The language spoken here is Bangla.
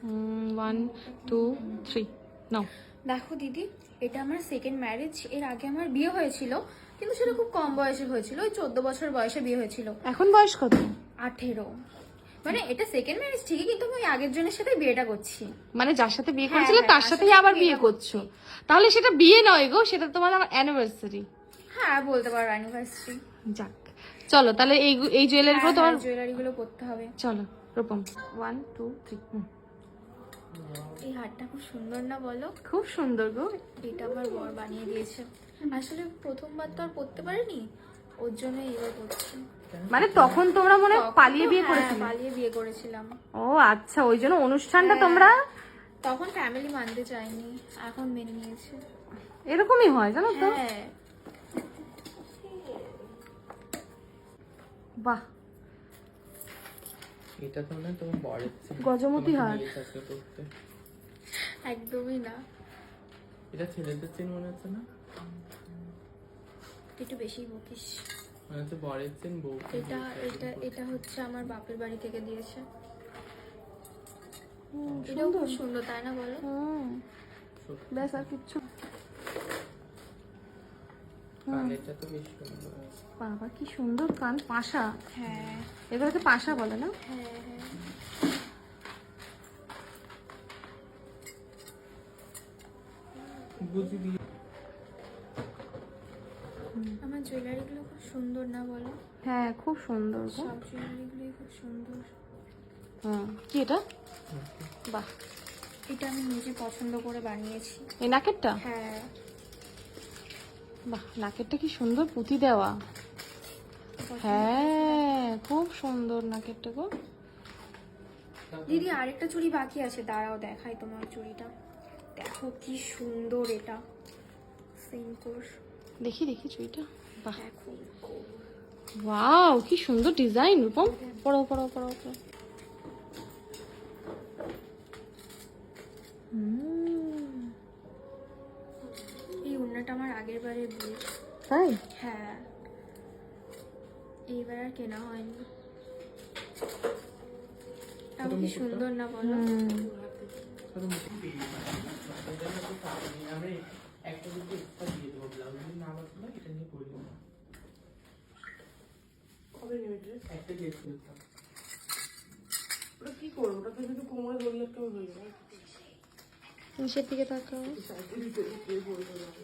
1 2 3 নাও। দেখো দিদি, এটা আমার সেকেন্ড ম্যারেজ। এর আগে আমার বিয়ে হয়েছিল, কিন্তু সেটা খুব কম বয়সে হয়েছিল, ওই 14 বছর বয়সে বিয়ে হয়েছিল। এখন বয়স কত? 18। মানে এটা সেকেন্ড ম্যারেজ ঠিকই, কিন্তু আমি আগের জনের সাথে বিয়েটা করছি। মানে যার সাথে বিয়ে হ্যাঁ, করেছিলে হ্যাঁ, তার তার সাথেই সাথেই আবার বিয়ে বিয়েটা করছো? তাহলে সেটা বিয়ে নয় গো, সেটা তোমার অ্যানিভার্সারি। হ্যাঁ, বলতে পারো অ্যানিভার্সারি। যাক, চলো তাহলে এই জুয়েলারি গুলো তোমার, জুয়েলারি গুলো পরতে হবে। চলো রূপম 1 2 3। এই হারটা খুব সুন্দর না বলো? খুব সুন্দর গো। এটা আমার বর বানিয়ে দিয়েছে। আসলে প্রথমবার তো আর পরতে পারিনি, ওর জন্য এবার পরছি। মানে তখন তোমরা মনে হয় পালিয়ে বিয়ে হ্যাঁ, করেছিলে? পালিয়ে বিয়ে করেছিলাম। ও আচ্ছা, ওই জন্য অনুষ্ঠানটা হ্যাঁ। তোমরা তখন ফ্যামিলি মানতে চায়নি, এখন মেনে নিয়েছে। এরকমই হয় জানো তো। হ্যাঁ। বাহ, এটা তো না তোমার বরের চেন, গজমতি তোমাকে হার। নিয়ে এসেছে করতে। একদমই না, এটা ছেলেদের চেন মনে হচ্ছে না? একটু বেশি বকিস। মনে হচ্ছে বরের চেন বউ। এটা এটা এটা হচ্ছে আমার বাপের বাড়ি থেকে দিয়েছে। এটাও খুব সুন্দর, তাই না বলো? ব্যাস আর কিচ্ছু। কানেরটা তো বেশ সুন্দর। বাবা কি সুন্দর কান, পাশা। হ্যাঁ এগুলোকে পাশা বলে না? হ্যাঁ হ্যাঁ। বুঝি দিয়ে আমার জুয়েলারি গুলো খুব সুন্দর না বলো? হ্যাঁ খুব সুন্দর গো। সব জুয়েলারি গুলোই খুব সুন্দর। কি এটা? বাহ, এটা আমি নিজে পছন্দ করে বানিয়েছি। এই নাকেরটা? হ্যাঁ। বাহ, নাকেরটা কি সুন্দর পুঁতি দেওয়া। হ্যাঁ খুব সুন্দর নাকেরটা গো। দিদি আরেকটা চুড়ি বাকি আছে, দাঁড়াও দেখাই তোমার চুড়িটা। দেখো কি সুন্দর এটা, সিঙ্কোর। দেখি দেখি চুড়িটা। বাহ, দেখো ওয়াও কি সুন্দর ডিজাইন। রূপম পড়ো পড়ো পড়ো পড়ো। এই ওড়নাটা আমার আগের বারের বিয়ে। তাই? হ্যাঁ, এইবার আর কেনা হয়নি। তাও কি সুন্দর না বলো? আমরা একটা যদি এক্সট্রা দিয়ে দেবো, ব্লাউজ না বাঁচলো এটা নিয়ে পড়ি না। কবে নেবে ড্রেস? একটা ড্রেস নিতাম। ওটা কি করবো? ওটা যদি কোমরে দড়ি একটা হয়ে যায়, নিচের দিকে তাকাও। সাইডে দিতে পড়ে যাবে।